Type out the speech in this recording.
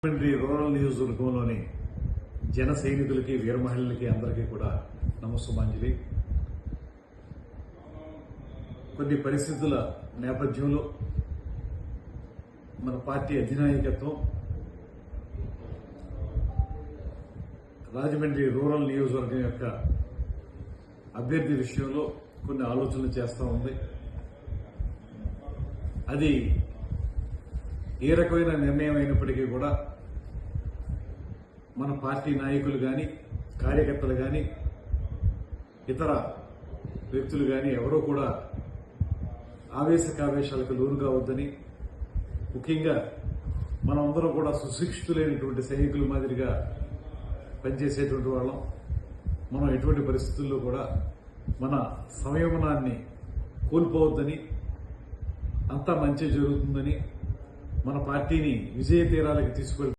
Rural నియోజకవర్గంలోని జన సైనికులకి వీర మహిళలకి అందరికీ కూడా నమస్సుమాంజలి. కొన్ని పరిస్థితుల నేపథ్యంలో మన పార్టీ అధినాయకత్వం రాజమండ్రి రూరల్ నియోజకవర్గం యొక్క అభ్యర్థి విషయంలో కొన్ని ఆలోచనలు చేస్తూ ఉంది. అది ఏ రకమైన నిర్ణయం అయినప్పటికీ కూడా మన పార్టీ నాయకులు కానీ, కార్యకర్తలు కానీ, ఇతర వ్యక్తులు కానీ ఎవరూ కూడా ఆవేశకావేశాలకు లోను కావద్దని, ముఖ్యంగా మనం అందరం కూడా సుశిక్షితులైనటువంటి సైనికుల మాదిరిగా పనిచేసేటువంటి వాళ్ళం. మనం ఎటువంటి పరిస్థితుల్లో కూడా మన సంయమనాన్ని కోల్పోవద్దని, అంతా మంచి జరుగుతుందని, మన పార్టీని విజయ తీరాలకు తీసుకెళ్తాం.